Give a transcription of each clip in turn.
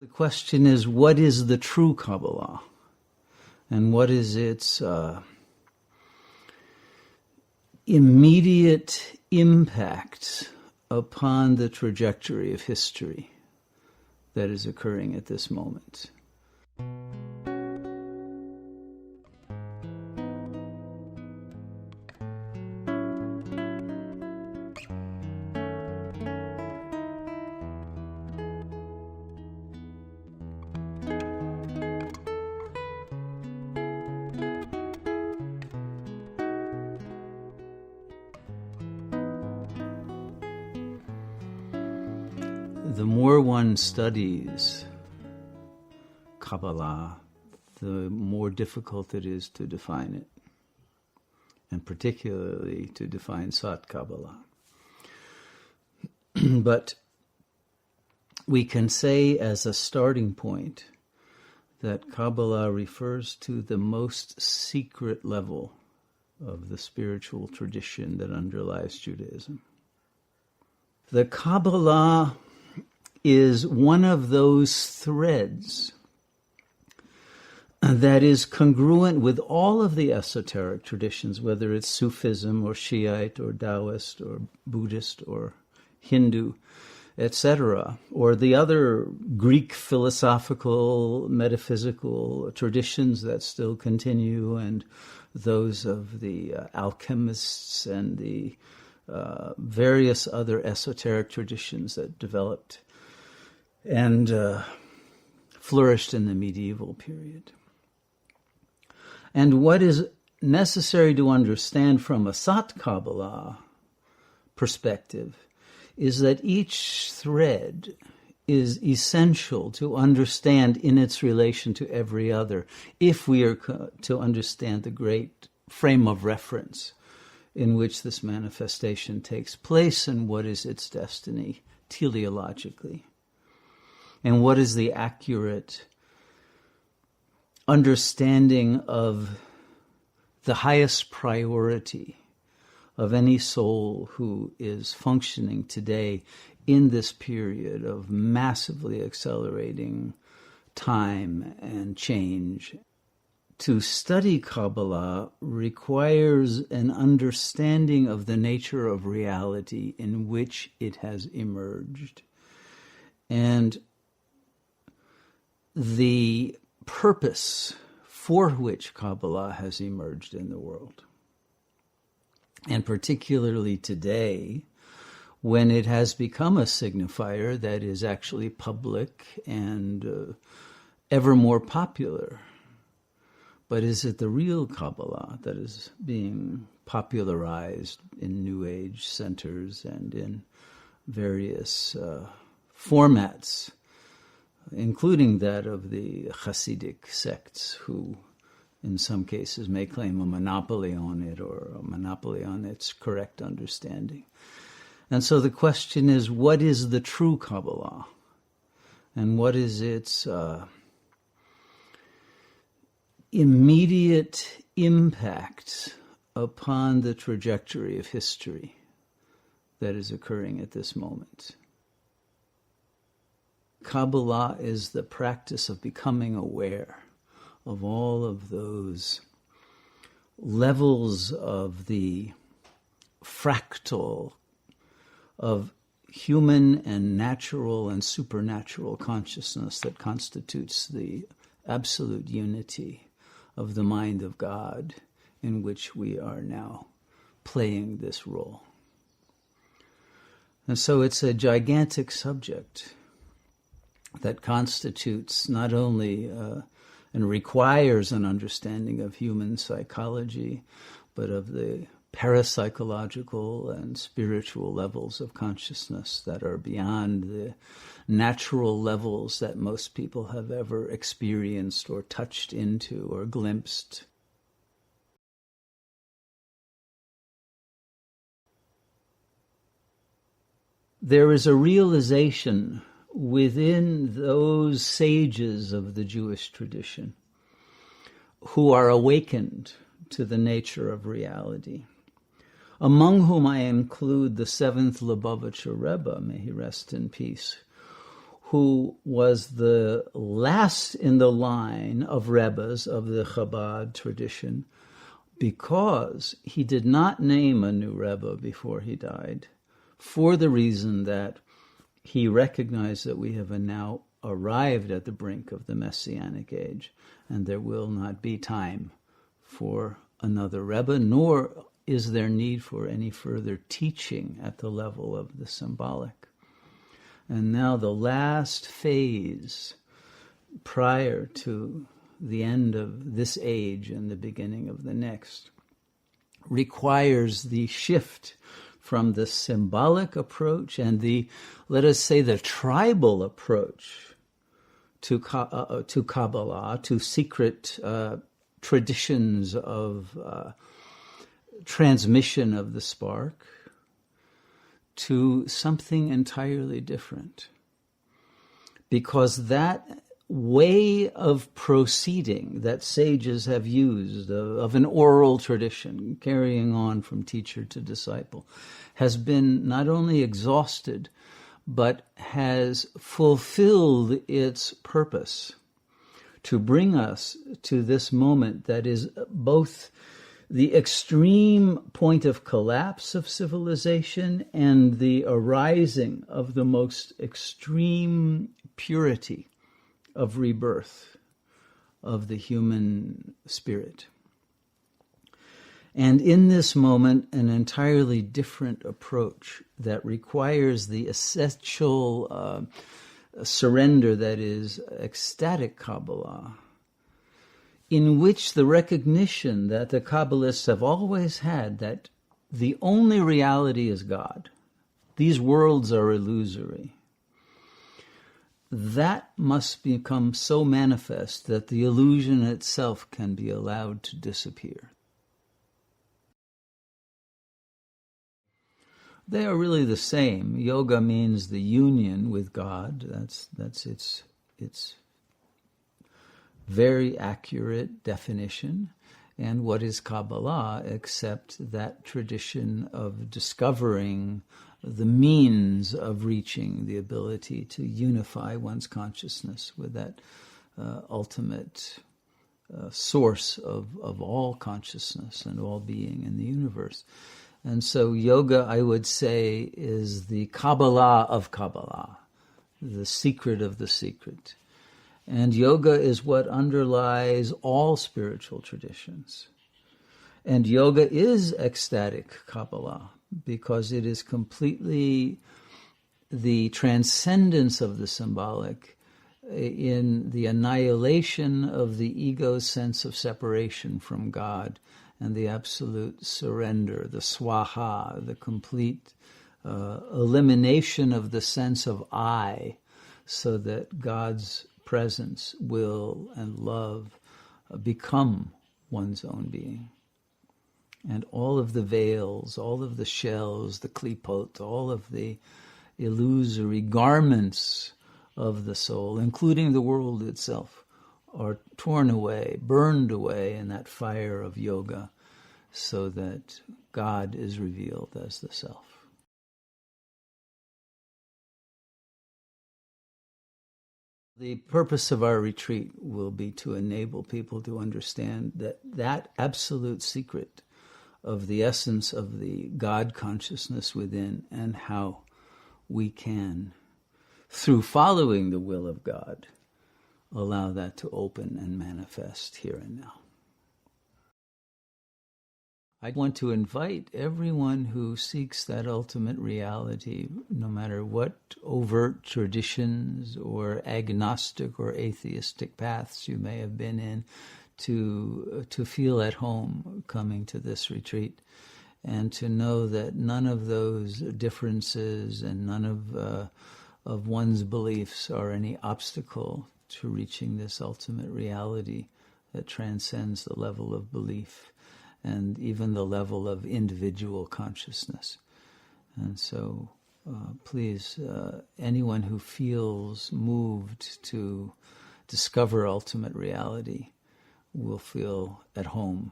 The question is, what is the true Kabbalah? And what is its immediate impact upon the trajectory of history that is occurring at this moment? The more one studies Kabbalah, the more difficult it is to define it, and particularly to define Sat Kabbalah. But we can say as a starting point that Kabbalah refers to the most secret level of the spiritual tradition that underlies Judaism. The Kabbalah is one of those threads that is congruent with all of the esoteric traditions, whether it's Sufism or Shiite or Taoist or Buddhist or Hindu, etc., or the other Greek philosophical, metaphysical traditions that still continue, and those of the alchemists and the various other esoteric traditions that developed and flourished in the medieval period. And what is necessary to understand from a Sat Kabbalah perspective is that each thread is essential to understand in its relation to every other, if we are to understand the great frame of reference in which this manifestation takes place and what is its destiny teleologically. And what is the accurate understanding of the highest priority of any soul who is functioning today in this period of massively accelerating time and change? To study Kabbalah requires an understanding of the nature of reality in which it has emerged, and the purpose for which Kabbalah has emerged in the world. And particularly today, when it has become a signifier that is actually public and ever more popular. But is it the real Kabbalah that is being popularized in New Age centers and in various formats, including that of the Hasidic sects, who in some cases may claim a monopoly on it or a monopoly on its correct understanding? And so the question is, what is the true Kabbalah? And what is its immediate impact upon the trajectory of history that is occurring at this moment? Kabbalah is the practice of becoming aware of all of those levels of the fractal of human and natural and supernatural consciousness that constitutes the absolute unity of the mind of God in which we are now playing this role. And so it's a gigantic subject that constitutes not only and requires an understanding of human psychology, but of the parapsychological and spiritual levels of consciousness that are beyond the natural levels that most people have ever experienced or touched into or glimpsed. There is a realization within those sages of the Jewish tradition who are awakened to the nature of reality, among whom I include the seventh Lubavitcher Rebbe, may he rest in peace, who was the last in the line of Rebbes of the Chabad tradition, because he did not name a new Rebbe before he died, for the reason that he recognized that we have now arrived at the brink of the Messianic age, and there will not be time for another Rebbe, nor is there need for any further teaching at the level of the symbolic. And now the last phase prior to the end of this age and the beginning of the next requires the shift from the symbolic approach and the, let us say, the tribal approach to Kabbalah, to secret traditions of transmission of the spark, to something entirely different. Because that way of proceeding that sages have used, of an oral tradition, carrying on from teacher to disciple, has been not only exhausted, but has fulfilled its purpose to bring us to this moment that is both the extreme point of collapse of civilization and the arising of the most extreme purity of rebirth of the human spirit. And in this moment, an entirely different approach that requires the essential surrender that is ecstatic Kabbalah, in which the recognition that the Kabbalists have always had that the only reality is God. These worlds are illusory. That must become so manifest that the illusion itself can be allowed to disappear. They are really the same. Yoga means the union with God. That's its very accurate definition. And what is Kabbalah except that tradition of discovering the means of reaching the ability to unify one's consciousness with that ultimate source of all consciousness and all being in the universe. And so yoga, I would say, is the Kabbalah of Kabbalah, the secret of the secret. And yoga is what underlies all spiritual traditions. And yoga is ecstatic Kabbalah because it is completely the transcendence of the symbolic in the annihilation of the ego's sense of separation from God and the absolute surrender, the swaha, the complete elimination of the sense of I, so that God's presence, will, and love become one's own being. And all of the veils, all of the shells, the klipot, all of the illusory garments of the soul, including the world itself, are torn away, burned away in that fire of yoga, so that God is revealed as the self. The purpose of our retreat will be to enable people to understand that absolute secret of the essence of the God consciousness within, and how we can, through following the will of God, allow that to open and manifest here and now. I want to invite everyone who seeks that ultimate reality, no matter what overt traditions or agnostic or atheistic paths you may have been in, to feel at home coming to this retreat, and to know that none of those differences and none of one's beliefs are any obstacle to reaching this ultimate reality that transcends the level of belief and even the level of individual consciousness. And so please, anyone who feels moved to discover ultimate reality will feel at home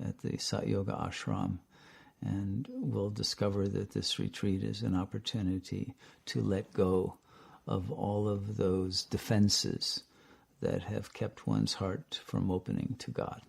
at the Sat Yoga Ashram, and will discover that this retreat is an opportunity to let go of all of those defenses that have kept one's heart from opening to God.